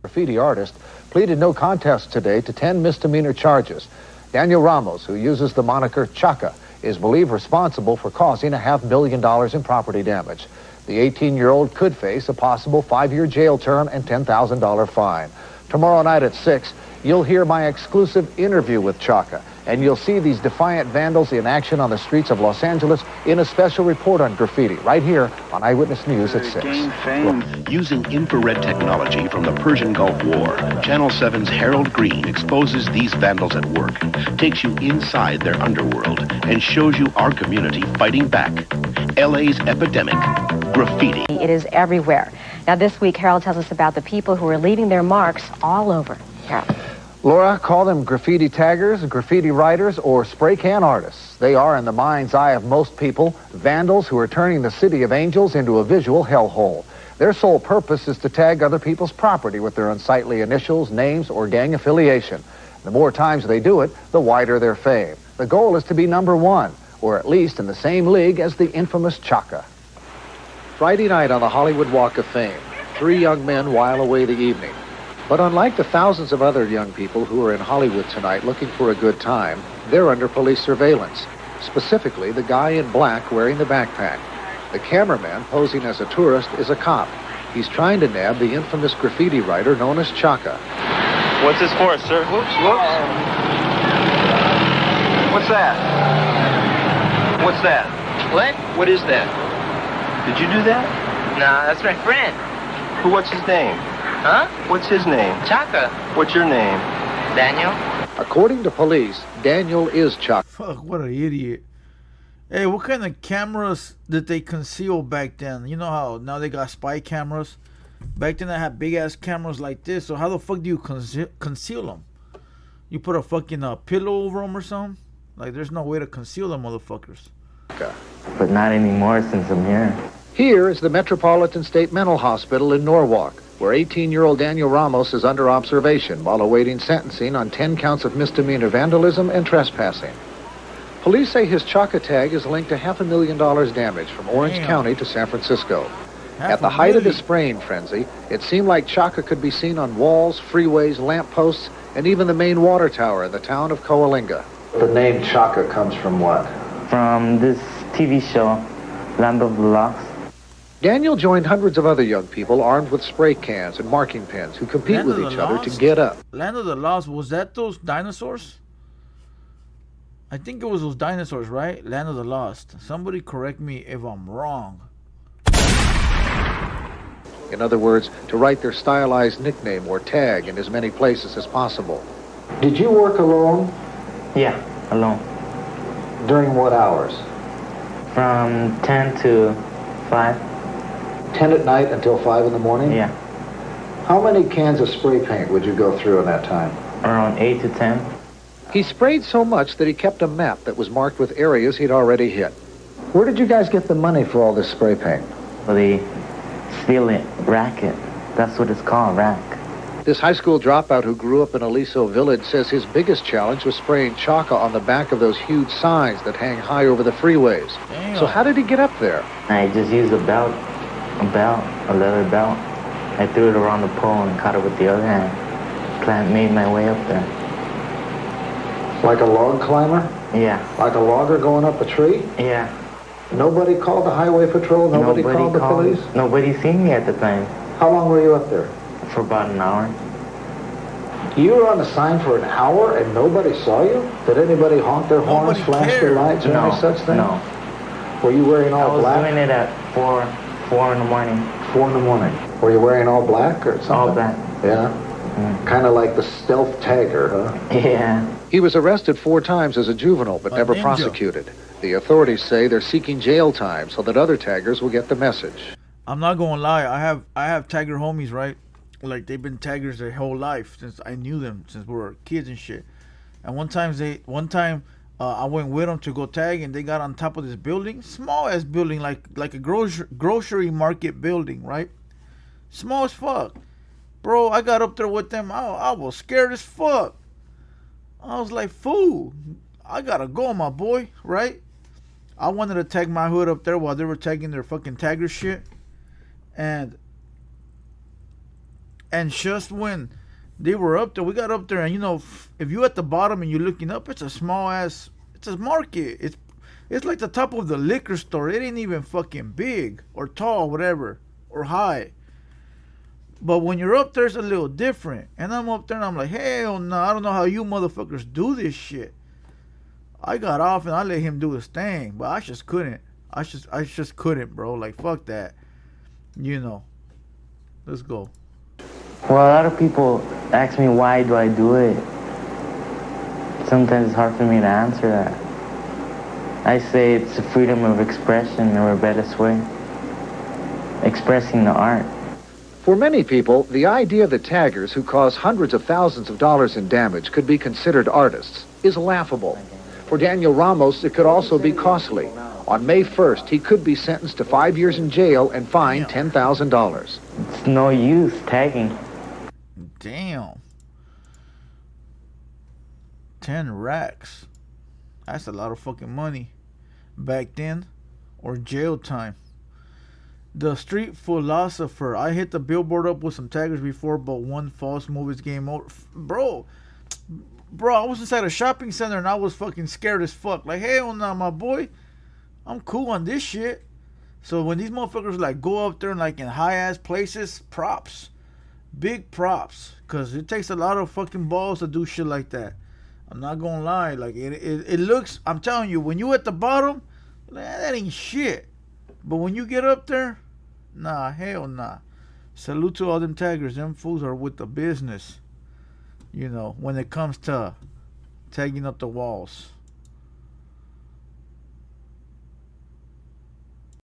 graffiti artist, pleaded no contest today to 10 misdemeanor charges. Daniel Ramos, who uses the moniker Chaka, is believed responsible for causing $500,000 in property damage. The 18-year-old could face a possible 5-year jail term and $10,000 fine. Tomorrow night at 6, you'll hear my exclusive interview with Chaka, and you'll see these defiant vandals in action on the streets of Los Angeles in a special report on graffiti right here on Eyewitness News at 6. Using infrared technology from the Persian Gulf War, Channel 7's Harold Green exposes these vandals at work, takes you inside their underworld, and shows you our community fighting back. LA's epidemic, graffiti. It is everywhere. Now this week, Harold tells us about the people who are leaving their marks all over. Harold. Laura, call them graffiti taggers, graffiti writers, or spray can artists. They are, in the mind's eye of most people, vandals who are turning the City of Angels into a visual hellhole. Their sole purpose is to tag other people's property with their unsightly initials, names, or gang affiliation. The more times they do it, the wider their fame. The goal is to be #1, or at least in the same league as the infamous Chaka. Friday night on the Hollywood Walk of Fame, 3 young men while away the evening. But unlike the thousands of other young people who are in Hollywood tonight looking for a good time, they're under police surveillance. Specifically, the guy in black wearing the backpack. The cameraman, posing as a tourist, is a cop. He's trying to nab the infamous graffiti writer known as Chaka. What's this for, sir? Whoops, whoops. What's that? What's that? What? What is that? Did you do that? Nah, that's my friend. What's his name? Huh? What's his name? Chaka. What's your name? Daniel. According to police, Daniel is Chaka. Fuck, what an idiot. Hey, what kind of cameras did they conceal back then? You know how now they got spy cameras? Back then they had big ass cameras like this, so how the fuck do you conceal them? You put a fucking pillow over them or something? Like, there's no way to conceal them motherfuckers. But not anymore since I'm here. Here is the Metropolitan State Mental Hospital in Norwalk, where 18-year-old Daniel Ramos is under observation while awaiting sentencing on 10 counts of misdemeanor vandalism and trespassing. Police say his Chaka tag is linked to $500,000 damage from Orange County to San Francisco. At the height of the spraying frenzy, it seemed like Chaka could be seen on walls, freeways, lampposts, and even the main water tower in the town of Coalinga. The name Chaka comes from what? From this TV show, Land of the Lost. Daniel joined hundreds of other young people armed with spray cans and marking pens who compete with each other to get up. Land of the Lost, was that those dinosaurs? I think it was those dinosaurs, right? Land of the Lost. Somebody correct me if I'm wrong. In other words, to write their stylized nickname or tag in as many places as possible. Did you work alone? Yeah, alone. During what hours? From 10 to 5. 10 at night until 5 in the morning? Yeah. How many cans of spray paint would you go through in that time? Around 8 to 10. He sprayed so much that he kept a map that was marked with areas he'd already hit. Where did you guys get the money for all this spray paint? Well, they steal it, racket. That's what it's called, rack. This high school dropout who grew up in Aliso Village says his biggest challenge was spraying Chaka on the back of those huge signs that hang high over the freeways. Damn. So how did he get up there? I just used a leather belt. I threw it around the pole and caught it with the other hand. Made my way up there. Like a log climber? Yeah. Like a logger going up a tree? Yeah. Nobody called the highway patrol? Nobody called the police? Nobody seen me at the time. How long were you up there? For about an hour. You were on the sign for an hour and nobody saw you? Did anybody honk their horns, flash their lights, or any such thing? No. Were you wearing all black? I was doing it at 4 in the morning. 4 in the morning. Were you wearing all black or something? All black. Yeah? Kind of like the stealth tagger, huh? Yeah. He was arrested 4 times as a juvenile, but never prosecuted. The authorities say they're seeking jail time so that other taggers will get the message. I'm not gonna lie, I have tagger homies, right? Like, they've been taggers their whole life since I knew them, since we were kids and shit. And one time I went with them to go tag, and they got on top of this building, small ass building, like a grocery market building, right? Small as fuck. Bro, I got up there with them. I was scared as fuck. I was like, fool, I gotta go, my boy, right? I wanted to tag my hood up there while they were tagging their fucking tagger shit. And And just when they were up there, we got up there, and you know, if you at the bottom and you're looking up, it's a small ass, it's a market. It's like the top of the liquor store. It ain't even fucking big or tall, whatever, or high. But when you're up there, it's a little different. And I'm up there and I'm like, hell no, I don't know how you motherfuckers do this shit. I got off and I let him do his thing, but I just couldn't. I just couldn't, bro. Like, fuck that. You know. Let's go. Well, a lot of people ask me why do I do it. Sometimes it's hard for me to answer that. I say it's a freedom of expression, or a better way, expressing the art. For many people, the idea that taggers who cause hundreds of thousands of dollars in damage could be considered artists is laughable. For Daniel Ramos, it could also be costly. On May 1st, he could be sentenced to 5 years in jail and fined $10,000. It's no use tagging. Damn. 10 racks. That's a lot of fucking money. Back then, or jail time. The street philosopher. I hit the billboard up with some taggers before, but one false move is game over. Bro, I was inside a shopping center and I was fucking scared as fuck. Like, hell no, my boy. I'm cool on this shit. So when these motherfuckers like go up there and like in high ass places, props. Big props. Cause it takes a lot of fucking balls to do shit like that. I'm not gonna lie. Like it looks, I'm telling you, when you at the bottom, that ain't shit. But when you get up there, nah, hell nah. Salute to all them taggers. Them fools are with the business. You know, when it comes to tagging up the walls.